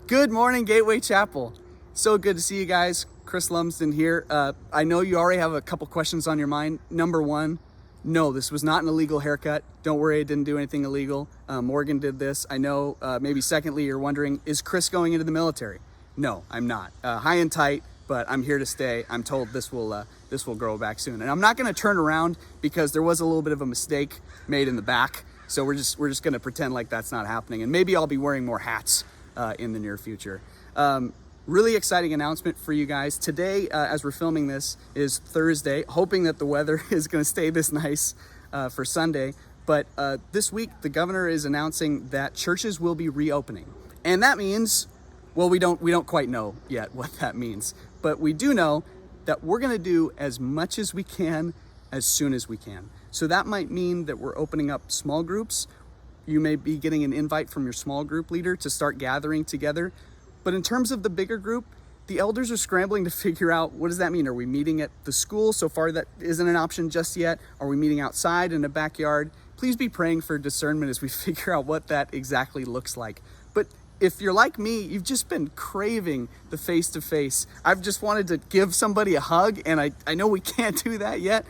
Good morning, Gateway Chapel. So good to see you guys. Chris Lumsden here. I know you already have a couple questions on your mind. Number one, no, this was not an illegal haircut. Don't worry, I didn't do anything illegal. Morgan did this. I know. Maybe secondly, you're wondering, is Chris going into the military? No, I'm not. High and tight, but I'm here to stay. I'm told this will grow back soon, and I'm not going to turn around because there was a little bit of a mistake made in the back. So we're just going to pretend like that's not happening, and maybe I'll be wearing more hats in the near future. Really exciting announcement for you guys. Today, as we're filming this, is Thursday, hoping that the weather is going to stay this nice for Sunday. But this week, the governor is announcing that churches will be reopening. And that means, well, we don't quite know yet what that means. But we do know that we're going to do as much as we can as soon as we can. So that might mean that we're opening up small groups. You may be getting an invite from your small group leader to start gathering together. But in terms of the bigger group, the elders are scrambling to figure out, what does that mean? Are we meeting at the school? So far, that isn't an option just yet. Are we meeting outside in a backyard? Please be praying for discernment as we figure out what that exactly looks like. But if you're like me, you've just been craving the face-to-face. I've just wanted to give somebody a hug, and I know we can't do that yet,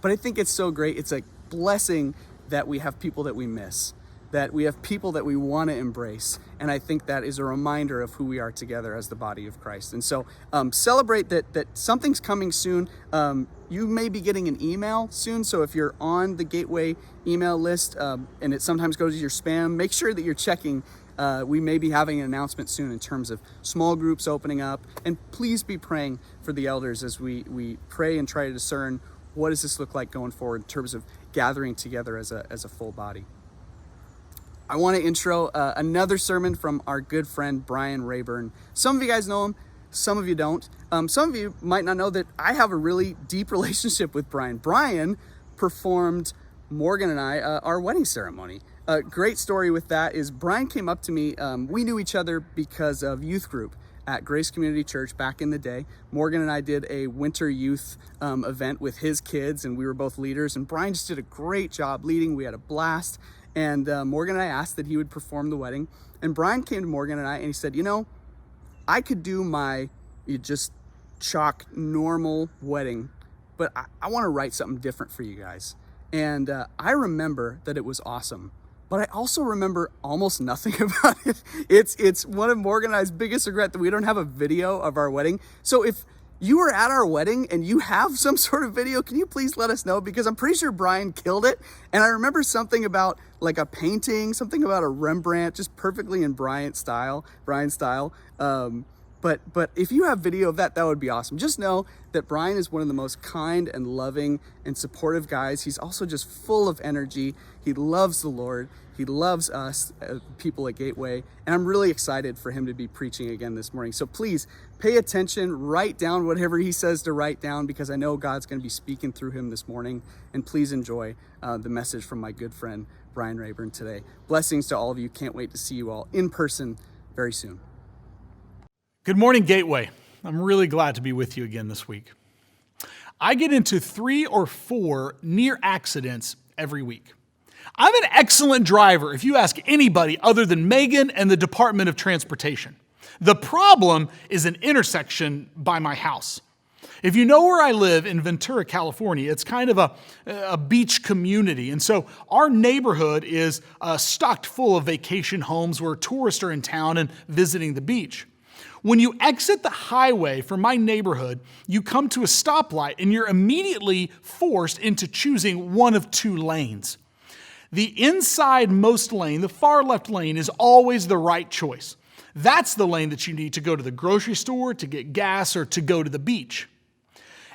but I think it's so great. It's a blessing that we have people that we miss, that we have people that we want to embrace. And I think that is a reminder of who we are together as the body of Christ. And so celebrate that something's coming soon. You may be getting an email soon. So if you're on the Gateway email list and it sometimes goes to your spam, make sure that you're checking. We may be having an announcement soon in terms of small groups opening up. And please be praying for the elders as we pray and try to discern what does this look like going forward in terms of gathering together as a full body. I want to intro another sermon from our good friend, Brian Rayburn. Some of you guys know him, some of you don't. Some of you might not know that I have a really deep relationship with Brian. Brian performed Morgan and I our wedding ceremony. A great story with that is Brian came up to me. We knew each other because of youth group at Grace Community Church back in the day. Morgan and I did a winter youth event with his kids, and we were both leaders. And Brian just did a great job leading. We had a blast. And Morgan and I asked that he would perform the wedding. And Brian came to Morgan and I and he said, you know, I could do you just chalk normal wedding, but I want to write something different for you guys. And I remember that it was awesome, but I also remember almost nothing about it. It's one of Morgan and I's biggest regret that we don't have a video of our wedding. So if you were at our wedding and you have some sort of video, can you please let us know? Because I'm pretty sure Brian killed it. And I remember something about like a painting, something about a Rembrandt, just perfectly in Brian's style. But if you have video of that, that would be awesome. Just know that Brian is one of the most kind and loving and supportive guys. He's also just full of energy. He loves the Lord. He loves us, people at Gateway. And I'm really excited for him to be preaching again this morning. So please pay attention, write down whatever he says to write down, because I know God's going to be speaking through him this morning. And please enjoy the message from my good friend, Brian Rayburn, today. Blessings to all of you. Can't wait to see you all in person very soon. Good morning, Gateway. I'm really glad to be with you again this week. I get into 3 or 4 near accidents every week. I'm an excellent driver if you ask anybody other than Megan and the Department of Transportation. The problem is an intersection by my house. If you know where I live in Ventura, California, it's kind of a beach community. And so our neighborhood is stocked full of vacation homes where tourists are in town and visiting the beach. When you exit the highway from my neighborhood, you come to a stoplight and you're immediately forced into choosing one of 2 lanes. The inside-most lane, the far left lane, is always the right choice. That's the lane that you need to go to the grocery store, to get gas, or to go to the beach.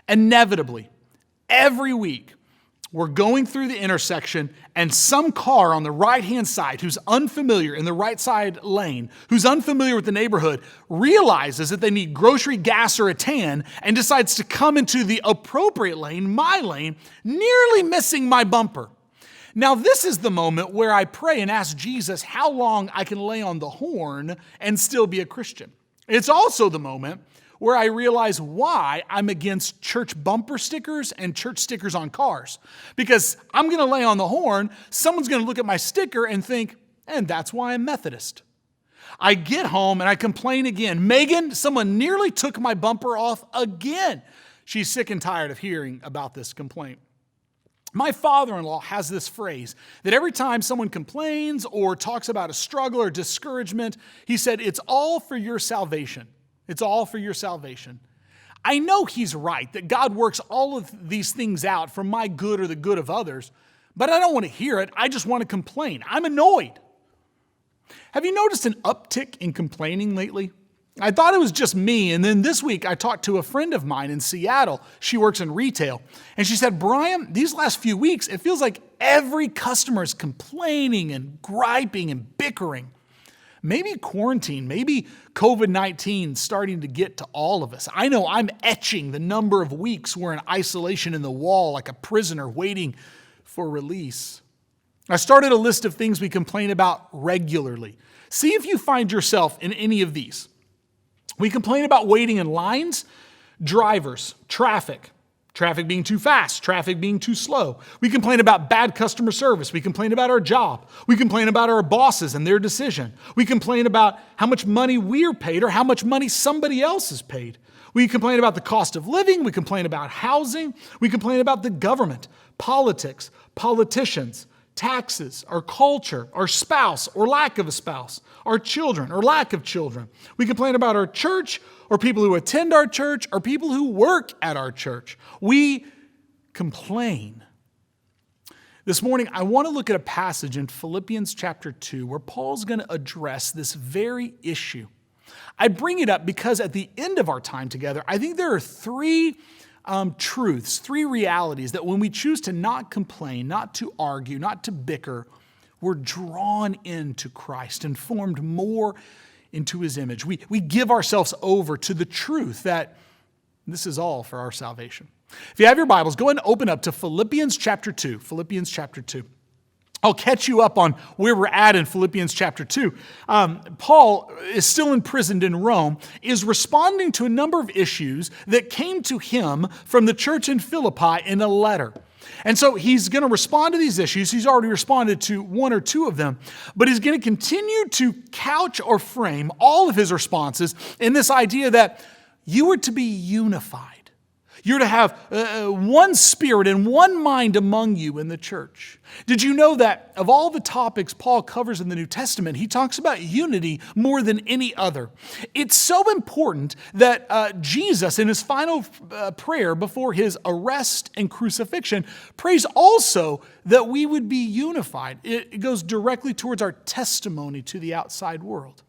Inevitably, every week, we're going through the intersection and some car on the right-hand side who's unfamiliar in the right side lane, who's unfamiliar with the neighborhood, realizes that they need grocery, gas, or a tan and decides to come into the appropriate lane, my lane, nearly missing my bumper. Now, this is the moment where I pray and ask Jesus how long I can lay on the horn and still be a Christian. It's also the moment where I realize why I'm against church bumper stickers and church stickers on cars. Because I'm going to lay on the horn, someone's going to look at my sticker and think, and that's why I'm Methodist. I get home and I complain again. Megan, someone nearly took my bumper off again. She's sick and tired of hearing about this complaint. My father-in-law has this phrase that every time someone complains or talks about a struggle or discouragement, he said, it's all for your salvation. It's all for your salvation. I know he's right, that God works all of these things out for my good or the good of others, but I don't want to hear it. I just want to complain. I'm annoyed. Have you noticed an uptick in complaining lately? I thought it was just me, and then this week I talked to a friend of mine in Seattle. She works in retail, and she said, Brian, these last few weeks, it feels like every customer is complaining and griping and bickering. Maybe quarantine, maybe COVID-19 starting to get to all of us. I know I'm etching the number of weeks we're in isolation in the wall like a prisoner waiting for release. I started a list of things we complain about regularly. See if you find yourself in any of these. We complain about waiting in lines, drivers, traffic being too fast, traffic being too slow. We complain about bad customer service. We complain about our job. We complain about our bosses and their decision. We complain about how much money we're paid or how much money somebody else is paid. We complain about the cost of living. We complain about housing. We complain about the government, politics, politicians, taxes, our culture, our spouse or lack of a spouse, our children or lack of children. We complain about our church or people who attend our church or people who work at our church. We complain. This morning, I want to look at a passage in Philippians chapter 2 where Paul's going to address this very issue. I bring it up because at the end of our time together, I think there are three truths, three realities that when we choose to not complain, not to argue, not to bicker, we're drawn into Christ and formed more into his image. We give ourselves over to the truth that this is all for our salvation. If you have your Bibles, go ahead and open up to Philippians chapter 2. Philippians chapter 2. I'll catch you up on where we're at in Philippians chapter 2. Paul is still imprisoned in Rome, is responding to a number of issues that came to him from the church in Philippi in a letter. And so he's going to respond to these issues. He's already responded to one or two of them, but he's going to continue to couch or frame all of his responses in this idea that you are to be unified. You're to have one spirit and one mind among you in the church. Did you know that of all the topics Paul covers in the New Testament, he talks about unity more than any other? It's so important that Jesus, in his final prayer before his arrest and crucifixion, prays also that we would be unified. It goes directly towards our testimony to the outside world.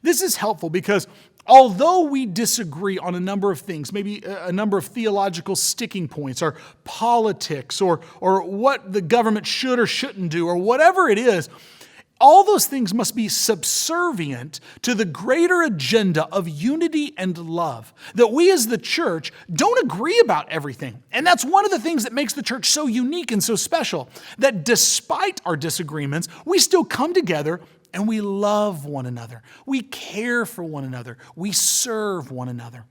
This is helpful because although we disagree on a number of things, maybe a number of theological sticking points or politics or what the government should or shouldn't do or whatever it is, all those things must be subservient to the greater agenda of unity and love. That we as the church don't agree about everything. And that's one of the things that makes the church so unique and so special. That despite our disagreements, we still come together and we love one another. We care for one another. We serve one another.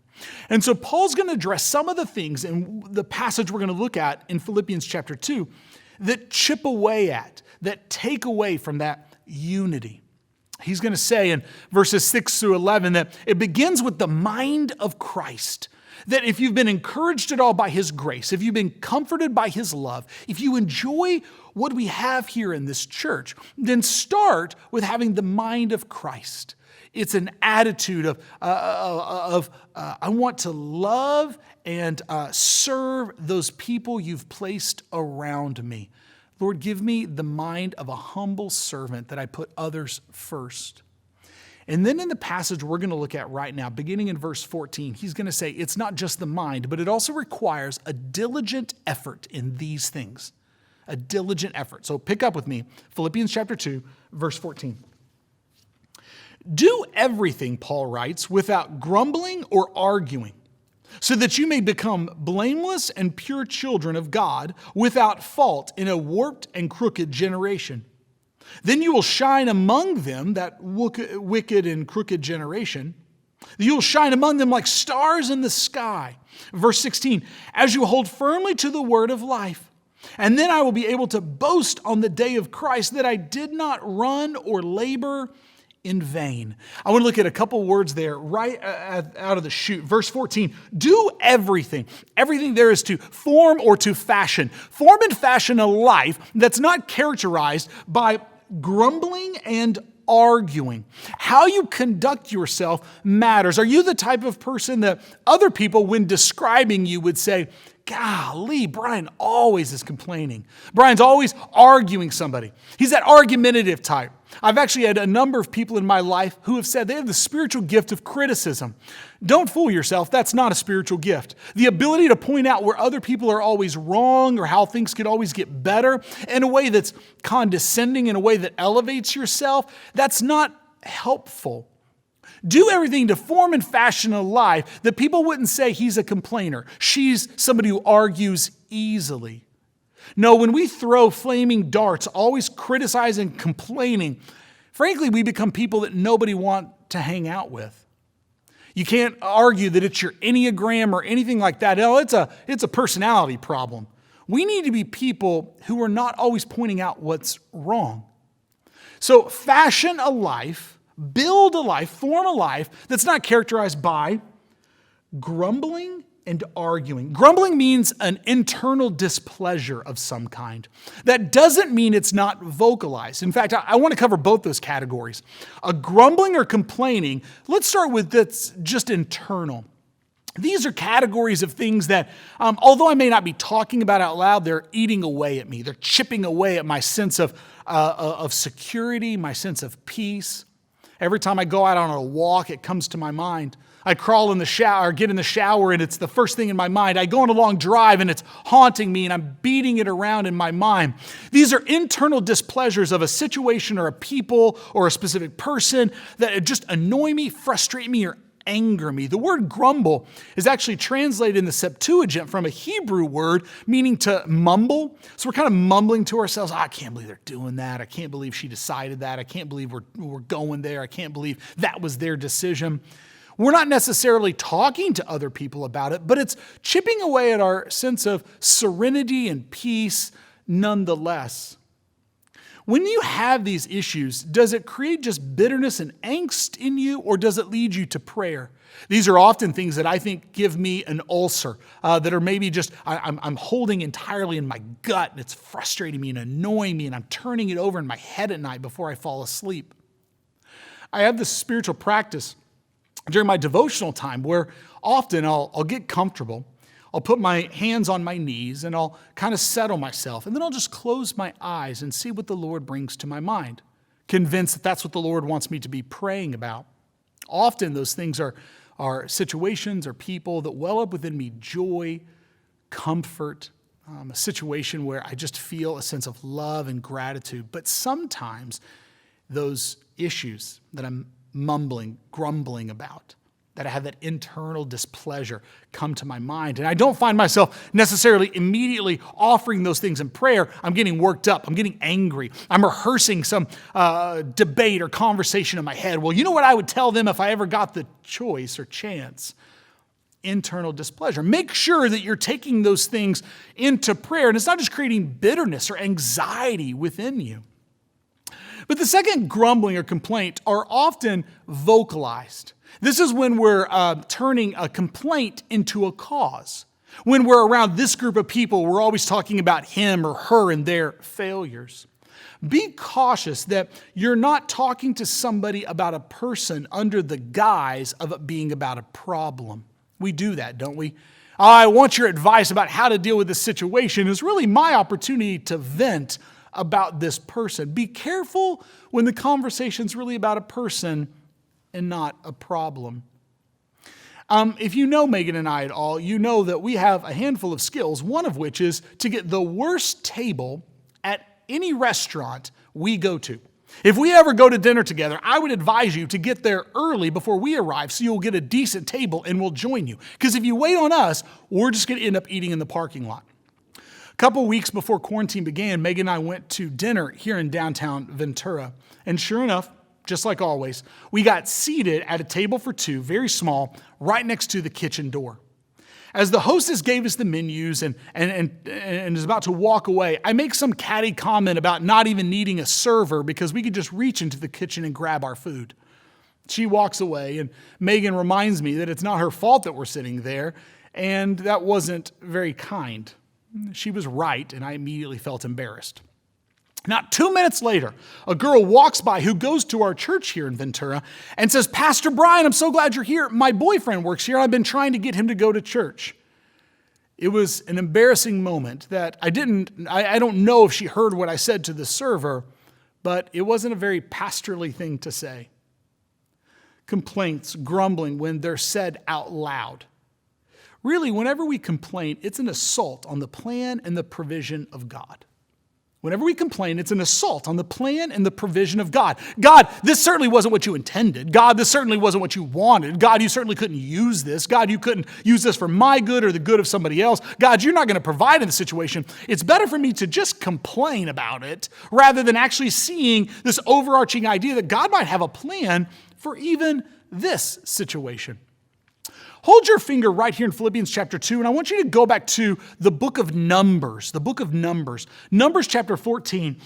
And so Paul's going to address some of the things in the passage we're going to look at in Philippians chapter 2 that chip away at, that take away from that unity. He's going to say in verses 6 through 11 that it begins with the mind of Christ. That if you've been encouraged at all by his grace, if you've been comforted by his love, if you enjoy what we have here in this church, then start with having the mind of Christ. It's an attitude of I want to love and serve those people you've placed around me. Lord, give me the mind of a humble servant that I put others first. And then in the passage we're going to look at right now, beginning in verse 14, he's going to say it's not just the mind, but it also requires a diligent effort in these things. A diligent effort. So pick up with me, Philippians chapter 2, verse 14. Do everything, Paul writes, without grumbling or arguing, so that you may become blameless and pure children of God, without fault in a warped and crooked generation. Then you will shine among them, that wicked and crooked generation, You will shine among them like stars in the sky. Verse 16, as you hold firmly to the word of life. And then I will be able to boast on the day of Christ that I did not run or labor in vain. I want to look at a couple words there right out of the chute. Verse 14, do everything. Everything there is to form or to fashion. Form and fashion a life that's not characterized by grumbling and arguing. How you conduct yourself matters. Are you the type of person that other people, when describing you, would say, golly, Brian always is complaining. Brian's always arguing somebody. He's that argumentative type. I've actually had a number of people in my life who have said they have the spiritual gift of criticism. Don't fool yourself. That's not a spiritual gift. The ability to point out where other people are always wrong or how things could always get better in a way that's condescending, in a way that elevates yourself, that's not helpful. Do everything to form and fashion a life that people wouldn't say he's a complainer. She's somebody who argues easily. No, when we throw flaming darts, always criticizing, complaining, frankly, we become people that nobody wants to hang out with. You can't argue that it's your Enneagram or anything like that. No, it's a personality problem. We need to be people who are not always pointing out what's wrong. So fashion a life, build a life, form a life that's not characterized by grumbling and arguing. Grumbling means an internal displeasure of some kind. That doesn't mean it's not vocalized. In fact, I want to cover both those categories. A grumbling or complaining, let's start with that's just internal. These are categories of things that, although I may not be talking about out loud, they're eating away at me. They're chipping away at my sense of security, my sense of peace. Every time I go out on a walk, it comes to my mind. I crawl in the shower, get in the shower, and it's the first thing in my mind. I go on a long drive, and it's haunting me, and I'm beating it around in my mind. These are internal displeasures of a situation or a people or a specific person that just annoy me, frustrate me, or anger me. The word grumble is actually translated in the Septuagint from a Hebrew word meaning to mumble. So we're kind of mumbling to ourselves, I can't believe they're doing that. I can't believe she decided that. I can't believe we're going there. I can't believe that was their decision. We're not necessarily talking to other people about it, but it's chipping away at our sense of serenity and peace nonetheless. When you have these issues, does it create just bitterness and angst in you, or does it lead you to prayer? These are often things that I think give me an ulcer, that are maybe just, I'm holding entirely in my gut, and it's frustrating me and annoying me, and I'm turning it over in my head at night before I fall asleep. I have this spiritual practice during my devotional time where often I'll get comfortable. I'll put my hands on my knees and I'll kind of settle myself. And then I'll just close my eyes and see what the Lord brings to my mind, convinced that that's what the Lord wants me to be praying about. Often those things are situations or people that well up within me joy, comfort, a situation where I just feel a sense of love and gratitude. But sometimes those issues that I'm mumbling, grumbling about, that I have that internal displeasure come to my mind. And I don't find myself necessarily immediately offering those things in prayer. I'm getting worked up. I'm getting angry. I'm rehearsing some debate or conversation in my head. Well, you know what I would tell them if I ever got the choice or chance? Internal displeasure. Make sure that you're taking those things into prayer. And it's not just creating bitterness or anxiety within you. But the second grumbling or complaint are often vocalized. This is when we're turning a complaint into a cause. When we're around this group of people, we're always talking about him or her and their failures. Be cautious that you're not talking to somebody about a person under the guise of it being about a problem. We do that, don't we? I want your advice about how to deal with this situation. It's really my opportunity to vent about this person. Be careful when the conversation's really about a person and not a problem. If you know Megan and I at all, you know that we have a handful of skills, one of which is to get the worst table at any restaurant we go to. If we ever go to dinner together, I would advise you to get there early before we arrive so you'll get a decent table and we'll join you. Because if you wait on us, we're just going to end up eating in the parking lot. A couple weeks before quarantine began, Megan and I went to dinner here in downtown Ventura. And sure enough, just like always, we got seated at a table for two, very small, right next to the kitchen door. As the hostess gave us the menus and is about to walk away, I make some catty comment about not even needing a server because we could just reach into the kitchen and grab our food. She walks away, and Megan reminds me that it's not her fault that we're sitting there, and that wasn't very kind. She was right, and I immediately felt embarrassed. Not 2 minutes later, a girl walks by who goes to our church here in Ventura and says, "Pastor Brian, I'm so glad you're here. My boyfriend works here. I've been trying to get him to go to church." It was an embarrassing moment that I don't know if she heard what I said to the server, but it wasn't a very pastorly thing to say. Complaints, grumbling, when they're said out loud. Really, whenever we complain, it's an assault on the plan and the provision of God. Whenever we complain, it's an assault on the plan and the provision of God. God, this certainly wasn't what you intended. God, this certainly wasn't what you wanted. God, you certainly couldn't use this. God, you couldn't use this for my good or the good of somebody else. God, you're not going to provide in the situation. It's better for me to just complain about it rather than actually seeing this overarching idea that God might have a plan for even this situation. Hold your finger right here in Philippians chapter 2, and I want you to go back to the book of Numbers, Numbers chapter 14.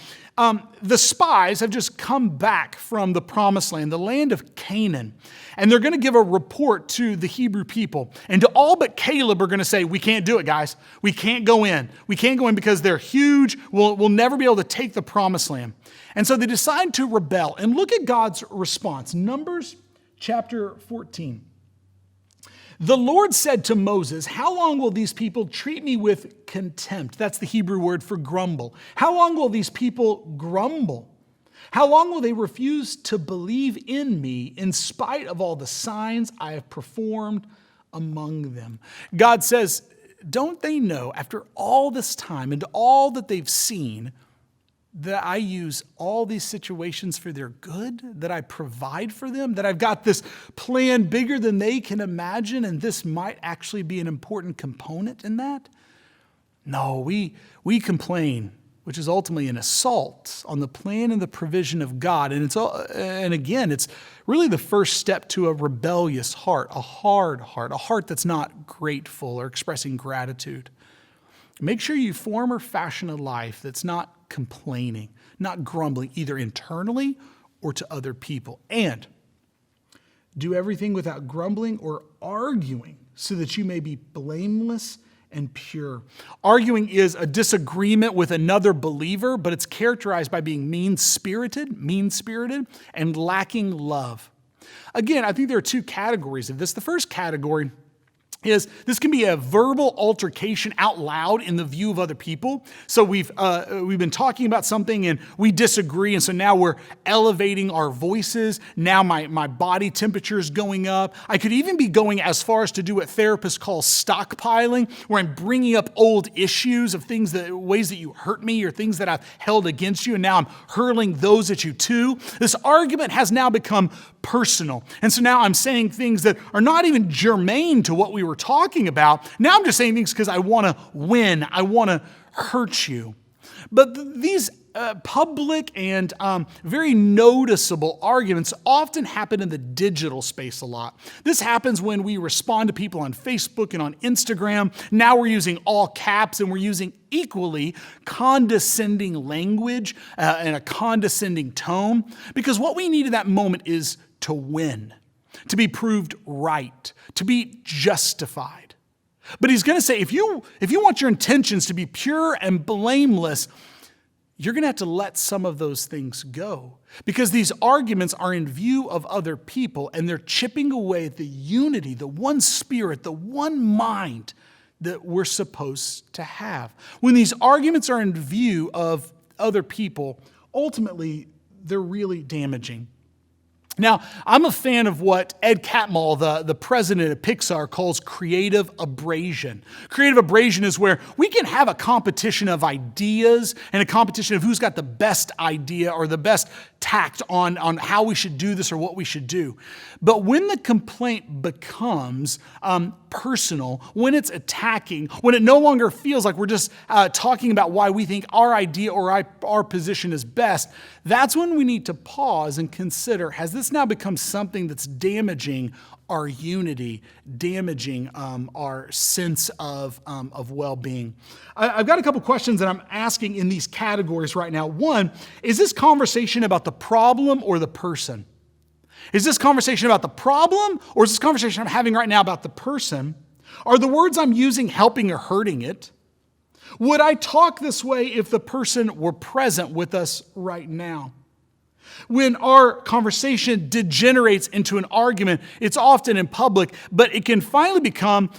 The spies have just come back from the promised land, the land of Canaan, and they're going to give a report to the Hebrew people. And to all but Caleb are going to say, "We can't do it, guys. We can't go in. We can't go in because they're huge. We'll never be able to take the promised land." And so they decide to rebel. And look at God's response. Numbers chapter 14. The Lord said to Moses, "How long will these people treat me with contempt?" That's the Hebrew word for grumble. How long will these people grumble? How long will they refuse to believe in me in spite of all the signs I have performed among them? God says, don't they know after all this time and all that they've seen that I use all these situations for their good, that I provide for them, that I've got this plan bigger than they can imagine, and this might actually be an important component in that? No, we complain, which is ultimately an assault on the plan and the provision of God. And again, it's really the first step to a rebellious heart, a hard heart, a heart that's not grateful or expressing gratitude. Make sure you form or fashion a life that's not complaining, not grumbling, either internally or to other people. And do everything without grumbling or arguing so that you may be blameless and pure. Arguing is a disagreement with another believer, but it's characterized by being mean-spirited, and lacking love. Again, I think there are two categories of this. The first category is this can be a verbal altercation out loud in the view of other people. So we've been talking about something and we disagree, and so now we're elevating our voices. Now my body temperature is going up. I could even be going as far as to do what therapists call stockpiling, where I'm bringing up old issues of ways that you hurt me or things that I've held against you, and now I'm hurling those at you too. This argument has now become personal. And so now I'm saying things that are not even germane to what we were talking about. Now I'm just saying things because I want to win. I want to hurt you. But these public and very noticeable arguments often happen in the digital space a lot. This happens when we respond to people on Facebook and on Instagram. Now we're using all caps and we're using equally condescending language and a condescending tone, because what we need in that moment is to win, to be proved right, to be justified. But he's going to say, if you want your intentions to be pure and blameless, you're going to have to let some of those things go, because these arguments are in view of other people and they're chipping away at the unity, the one spirit, the one mind that we're supposed to have. When these arguments are in view of other people, ultimately they're really damaging. Now, I'm a fan of what Ed Catmull, the president of Pixar, calls creative abrasion. Creative abrasion is where we can have a competition of ideas and a competition of who's got the best idea or the best tact on how we should do this or what we should do. But when the complaint becomes personal, when it's attacking, when it no longer feels like we're just talking about why we think our idea or our position is best, that's when we need to pause and consider, has this now become something that's damaging our unity, damaging our sense of well-being? I've got a couple questions that I'm asking in these categories right now. One, is this conversation about the problem or the person? Is this conversation about the problem, or is this conversation I'm having right now about the person? Are the words I'm using helping or hurting it? Would I talk this way if the person were present with us right now? When our conversation degenerates into an argument, it's often in public, but it can finally become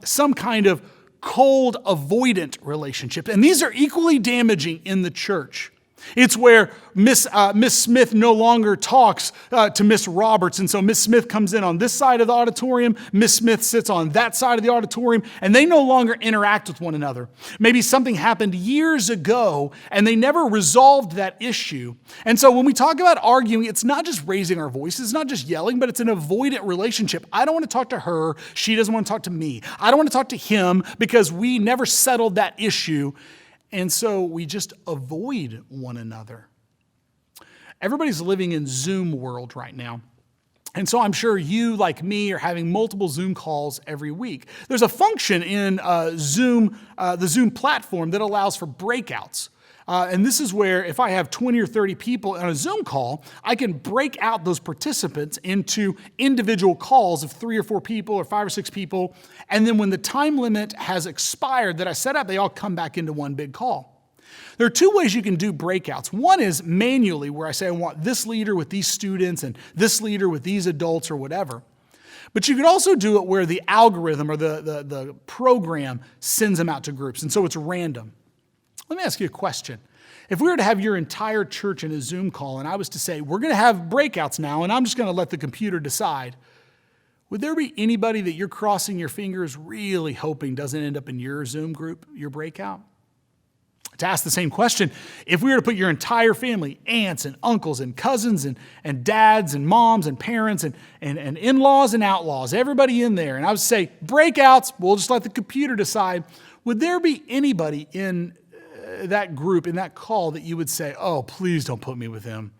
some kind of cold, avoidant relationship. And these are equally damaging in the church. It's where Miss Smith no longer talks to Miss Roberts. And so Miss Smith comes in on this side of the auditorium, Miss Smith sits on that side of the auditorium, and they no longer interact with one another. Maybe something happened years ago, and they never resolved that issue. And so when we talk about arguing, it's not just raising our voices, it's not just yelling, but it's an avoidant relationship. I don't want to talk to her, she doesn't want to talk to me. I don't want to talk to him because we never settled that issue. And so we just avoid one another. Everybody's living in Zoom world right now. And so I'm sure you, like me, are having multiple Zoom calls every week. There's a function in Zoom, the Zoom platform, that allows for breakouts. And this is where if I have 20 or 30 people on a Zoom call, I can break out those participants into individual calls of 3 or 4 people or 5 or 6 people. And then when the time limit has expired that I set up, they all come back into one big call. There are 2 ways you can do breakouts. One is manually, where I say I want this leader with these students and this leader with these adults or whatever. But you could also do it where the algorithm or the program sends them out to groups. And so it's random. Let me ask you a question. If we were to have your entire church in a Zoom call and I was to say, we're going to have breakouts now and I'm just going to let the computer decide, would there be anybody that you're crossing your fingers really hoping doesn't end up in your Zoom group, your breakout? To ask the same question, if we were to put your entire family, aunts and uncles and cousins and dads and moms and parents and in-laws and outlaws, everybody in there, and I would say, breakouts, we'll just let the computer decide, would there be anybody in that group, in that call, that you would say, oh, please don't put me with him?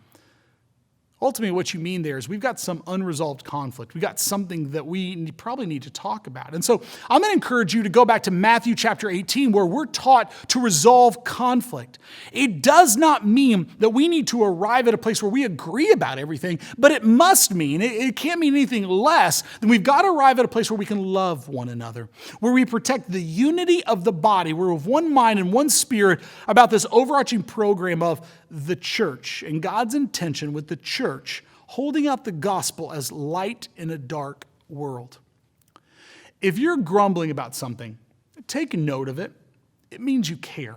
Ultimately, what you mean there is we've got some unresolved conflict. We've got something that we probably need to talk about. And so I'm going to encourage you to go back to Matthew chapter 18, where we're taught to resolve conflict. It does not mean that we need to arrive at a place where we agree about everything, but it must mean, it can't mean anything less than we've got to arrive at a place where we can love one another, where we protect the unity of the body, where we're of one mind and one spirit about this overarching program of the church and God's intention with the church holding out the gospel as light in a dark world. If you're grumbling about something, take note of it. It means you care.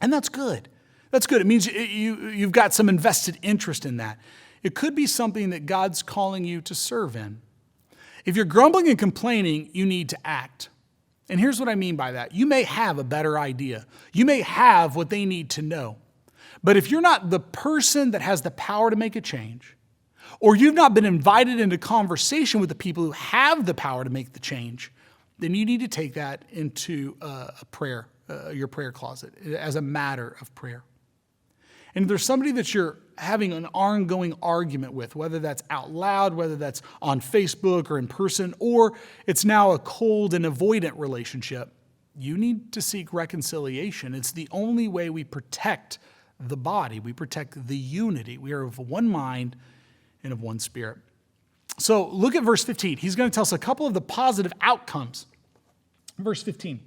And that's good. That's good. It means you've got some invested interest in that. It could be something that God's calling you to serve in. If you're grumbling and complaining, you need to act. And here's what I mean by that. You may have a better idea. You may have what they need to know. But if you're not the person that has the power to make a change, or you've not been invited into conversation with the people who have the power to make the change, then you need to take that into your prayer closet, as a matter of prayer. And if there's somebody that you're having an ongoing argument with, whether that's out loud, whether that's on Facebook or in person, or it's now a cold and avoidant relationship, you need to seek reconciliation. It's the only way we protect the body. We protect the unity. We are of one mind and of one spirit. So look at verse 15. He's going to tell us a couple of the positive outcomes. Verse 15.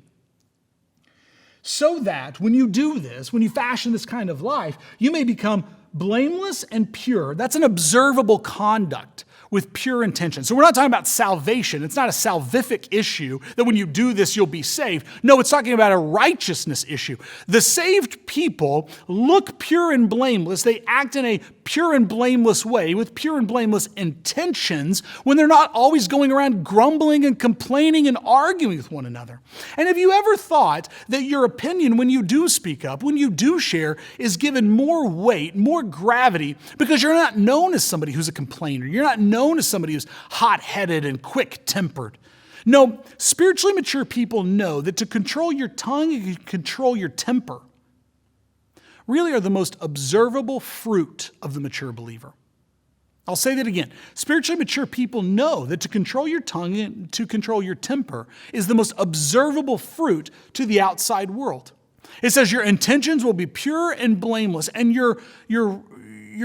So that when you do this, when you fashion this kind of life, you may become blameless and pure. That's an observable conduct. with pure intention. So we're not talking about salvation. It's not a salvific issue that when you do this, you'll be saved. No, it's talking about a righteousness issue. The saved people look pure and blameless. They act in a pure and blameless way with pure and blameless intentions when they're not always going around grumbling and complaining and arguing with one another. And have you ever thought that your opinion when you do speak up, when you do share, is given more weight, more gravity, because you're not known as somebody who's a complainer. You're not known as somebody who's hot-headed and quick-tempered. No, spiritually mature people know that to control your tongue and control your temper really are the most observable fruit of the mature believer. I'll say that again. Spiritually mature people know that to control your tongue and to control your temper is the most observable fruit to the outside world. It says your intentions will be pure and blameless, and your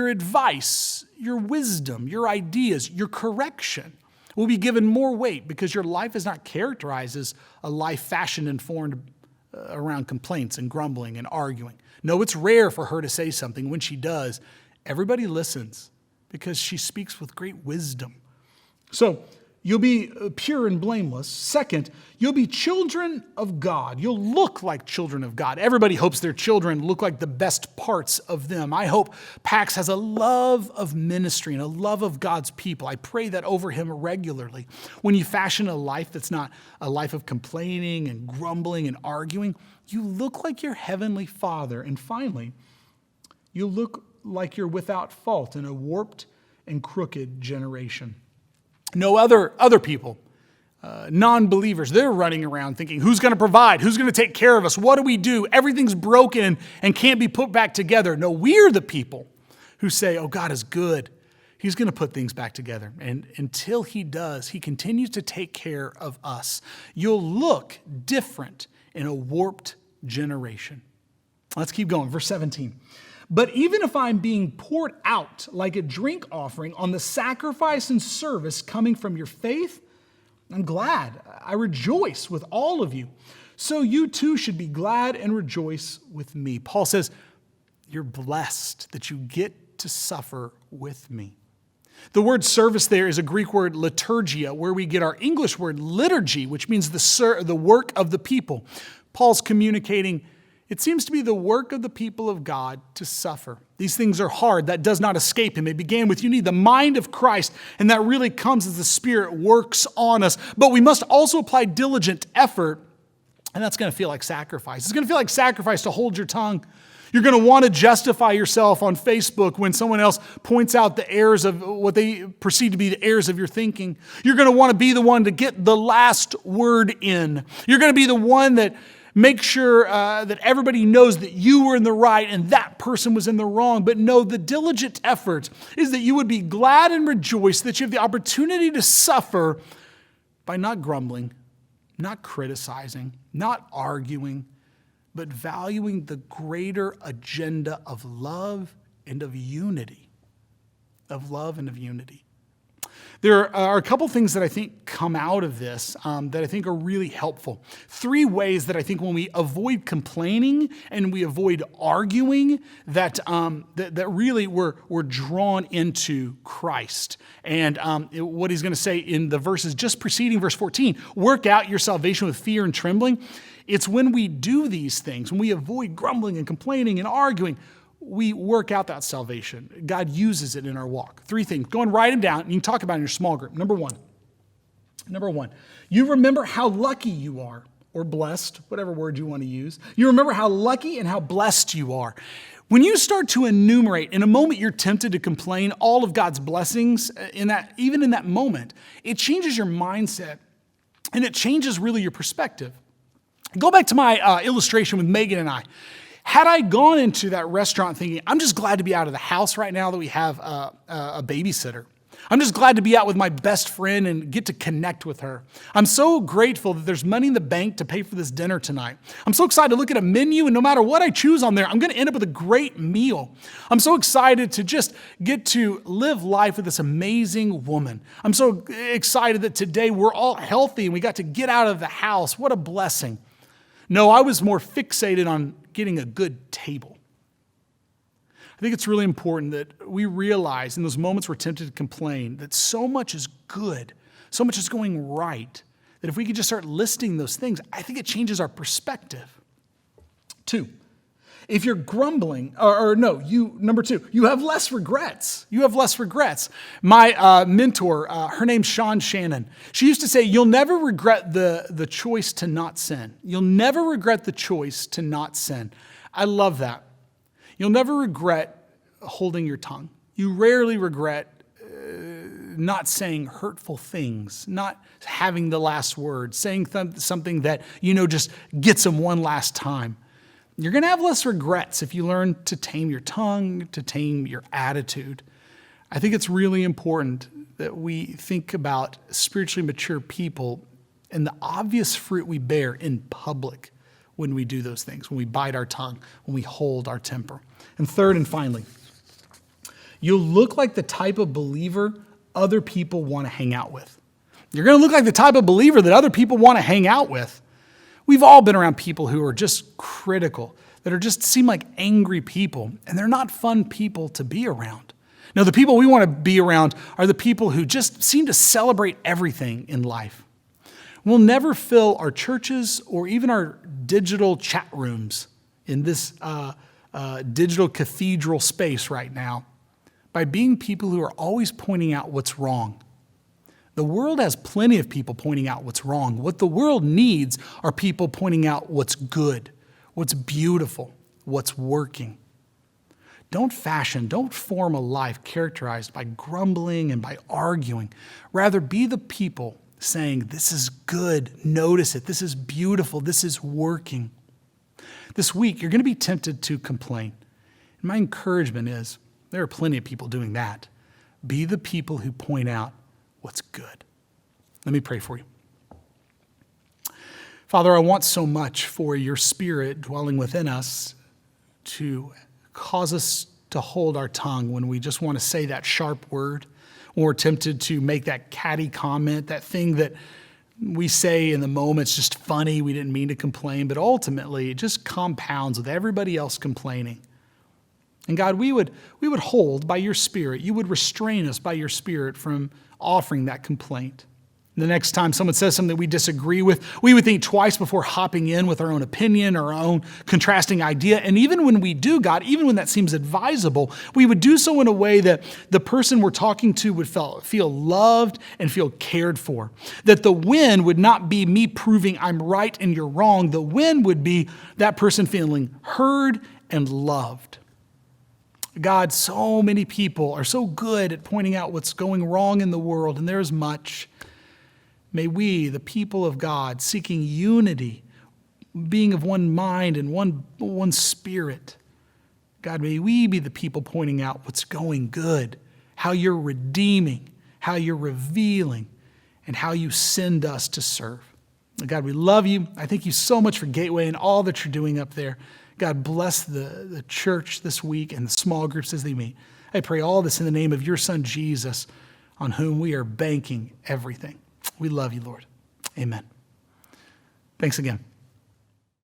advice, your wisdom, your ideas, your correction will be given more weight because your life is not characterized as a life fashioned and formed around complaints and grumbling and arguing. No, it's rare for her to say something. When she does, everybody listens because she speaks with great wisdom. So you'll be pure and blameless. Second, you'll be children of God. You'll look like children of God. Everybody hopes their children look like the best parts of them. I hope Pax has a love of ministry and a love of God's people. I pray that over him regularly. When you fashion a life that's not a life of complaining and grumbling and arguing, you look like your heavenly Father. And finally, you look like you're without fault in a warped and crooked generation. No other people, non-believers, they're running around thinking, who's going to provide? Who's going to take care of us? What do we do? Everything's broken and can't be put back together. No, we're the people who say, oh, God is good. He's going to put things back together. And until he does, he continues to take care of us. You'll look different in a warped generation. Let's keep going. Verse 17. But even if I'm being poured out like a drink offering on the sacrifice and service coming from your faith, I'm glad. I rejoice with all of you. So you too should be glad and rejoice with me. Paul says, you're blessed that you get to suffer with me. The word service there is a Greek word liturgia, where we get our English word liturgy, which means the work of the people. Paul's communicating, it seems to be the work of the people of God to suffer. These things are hard. That does not escape him. It began with you need the mind of Christ, and that really comes as the Spirit works on us. But we must also apply diligent effort, and that's going to feel like sacrifice. It's going to feel like sacrifice to hold your tongue. You're going to want to justify yourself on Facebook when someone else points out the errors of what they perceive to be the errors of your thinking. You're going to want to be the one to get the last word in. You're going to be the one that makes sure that everybody knows that you were in the right and that person was in the wrong. But no, the diligent effort is that you would be glad and rejoice that you have the opportunity to suffer by not grumbling, not criticizing, not arguing, but valuing the greater agenda of love and of unity. Of love and of unity. There are a couple things that I think come out of this that I think are really helpful. 3 ways that I think when we avoid complaining and we avoid arguing that really we're drawn into Christ. And what he's going to say in the verses just preceding verse 14, work out your salvation with fear and trembling. It's when we do these things, when we avoid grumbling and complaining and arguing, we work out that salvation. God uses it in our walk. 3 things. Go and write them down, and you can talk about it in your small group. Number one, you remember how lucky you are, or blessed, whatever word you want to use. You remember how lucky and how blessed you are. When you start to enumerate, in a moment you're tempted to complain, all of God's blessings, even in that moment, it changes your mindset, and it changes really your perspective. Go back to my illustration with Megan and I. Had I gone into that restaurant thinking, I'm just glad to be out of the house right now that we have a babysitter. I'm just glad to be out with my best friend and get to connect with her. I'm so grateful that there's money in the bank to pay for this dinner tonight. I'm so excited to look at a menu, and no matter what I choose on there, I'm going to end up with a great meal. I'm so excited to just get to live life with this amazing woman. I'm so excited that today we're all healthy and we got to get out of the house. What a blessing. No, I was more fixated on getting a good table. I think it's really important that we realize in those moments we're tempted to complain that so much is good, so much is going right, that if we could just start listing those things, I think it changes our perspective. 2, if you're grumbling, number 2, you have less regrets. You have less regrets. My mentor, her name's Sean Shannon. She used to say, you'll never regret the choice to not sin. You'll never regret the choice to not sin. I love that. You'll never regret holding your tongue. You rarely regret not saying hurtful things, not having the last word, saying something that, just gets them one last time. You're going to have less regrets if you learn to tame your tongue, to tame your attitude. I think it's really important that we think about spiritually mature people and the obvious fruit we bear in public when we do those things, when we bite our tongue, when we hold our temper. And third and finally, you'll look like the type of believer other people want to hang out with. You're going to look like the type of believer that other people want to hang out with. We've all been around people who are just critical, that seem like angry people, and they're not fun people to be around. No, the people we want to be around are the people who just seem to celebrate everything in life. We'll never fill our churches or even our digital chat rooms in this digital cathedral space right now by being people who are always pointing out what's wrong. The world has plenty of people pointing out what's wrong. What the world needs are people pointing out what's good, what's beautiful, what's working. Don't form a life characterized by grumbling and by arguing. Rather, be the people saying, this is good, notice it, this is beautiful, this is working. This week, you're going to be tempted to complain. And my encouragement is, there are plenty of people doing that. Be the people who point out what's good. Let me pray for you. Father, I want so much for your Spirit dwelling within us to cause us to hold our tongue when we just want to say that sharp word, when we're tempted to make that catty comment, that thing that we say in the moment, it's just funny, we didn't mean to complain, but ultimately it just compounds with everybody else complaining. And God, we would hold by your Spirit, you would restrain us by your Spirit from offering that complaint. The next time someone says something that we disagree with, we would think twice before hopping in with our own opinion or our own contrasting idea. And even when we do, God, even when that seems advisable, we would do so in a way that the person we're talking to would feel loved and feel cared for. That the win would not be me proving I'm right and you're wrong. The win would be that person feeling heard and loved. God, so many people are so good at pointing out what's going wrong in the world, and there's much. May we, the people of God, seeking unity, being of one mind and one spirit, God, may we be the people pointing out what's going good, how you're redeeming, how you're revealing, and how you send us to serve. God, we love you. I thank you so much for Gateway and all that you're doing up there. God, bless the church this week and the small groups as they meet. I pray all this in the name of your Son, Jesus, on whom we are banking everything. We love you, Lord. Amen. Thanks again.